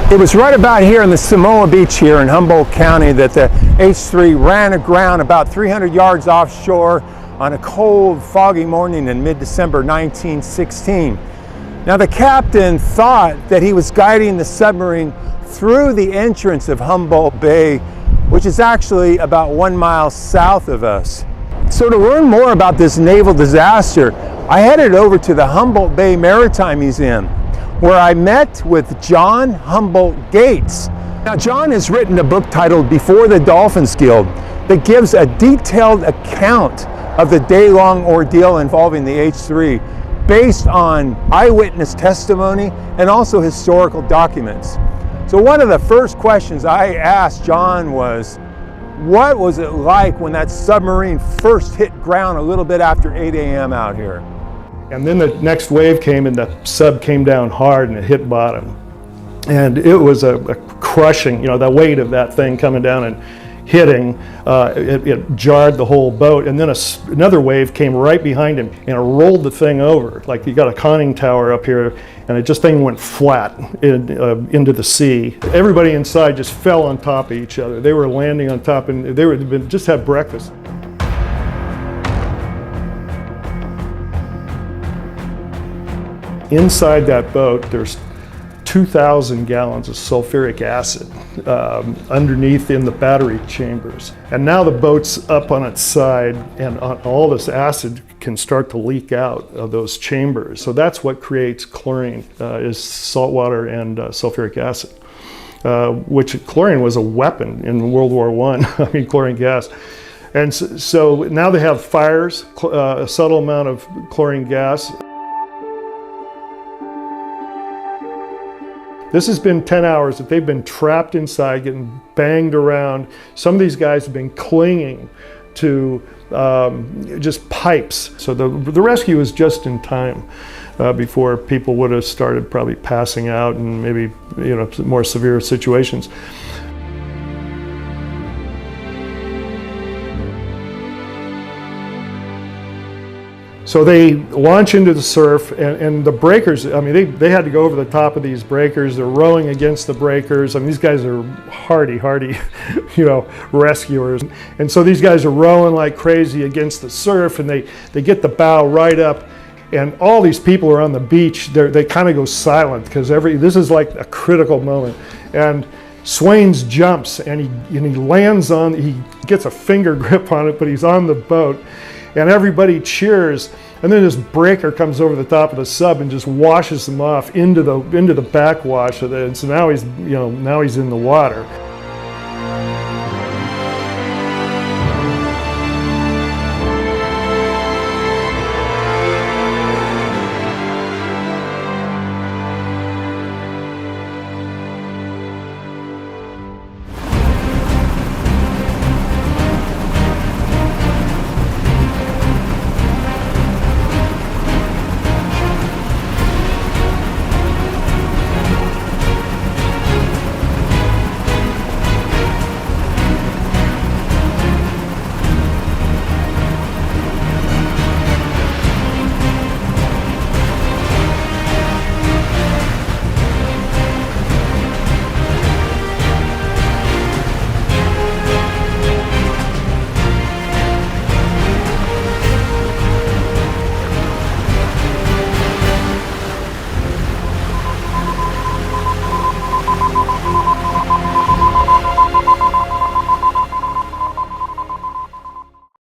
It was right about here in the Samoa Beach here in Humboldt County that the H-3 ran aground about 300 yards offshore on a cold, foggy morning in mid-December 1916. Now the captain thought that he was guiding the submarine through the entrance of Humboldt Bay, which is actually about 1 mile south of us. So to learn more about this naval disaster, I headed over to the Humboldt Bay Maritime Museum, where I met with John Humboldt Gates. Now John has written a book titled Before the Dolphins Guild that gives a detailed account of the day-long ordeal involving the H-3 based on eyewitness testimony and also historical documents. So one of the first questions I asked John was, what was it like when that submarine first hit ground a little bit after 8 a.m. out here? And then the next wave came and the sub came down hard and it hit bottom. And it was a crushing, the weight of that thing coming down and hitting, it jarred the whole boat. And then another wave came right behind him and it rolled the thing over. Like you got a conning tower up here and it thing went flat into the sea. Everybody inside just fell on top of each other. They were landing on top and they would just have breakfast. Inside that boat, there's 2,000 gallons of sulfuric acid underneath in the battery chambers. And now the boat's up on its side and all this acid can start to leak out of those chambers. So that's what creates chlorine, is salt water and sulfuric acid, which chlorine was a weapon in World War I, chlorine gas. And so now they have fires, a subtle amount of chlorine gas. This has been 10 hours that they've been trapped inside, getting banged around. Some of these guys have been clinging to just pipes. So the rescue was just in time before people would have started probably passing out and maybe more severe situations. So they launch into the surf and the breakers, they had to go over the top of these breakers. They're rowing against the breakers. These guys are hardy, rescuers. And so these guys are rowing like crazy against the surf and they get the bow right up and all these people are on the beach. They kind of go silent because this is like a critical moment. And Swains jumps and he lands he gets a finger grip on it, but he's on the boat. And everybody cheers, and then this breaker comes over the top of the sub and just washes them off into the backwash of it. And so now he's in the water.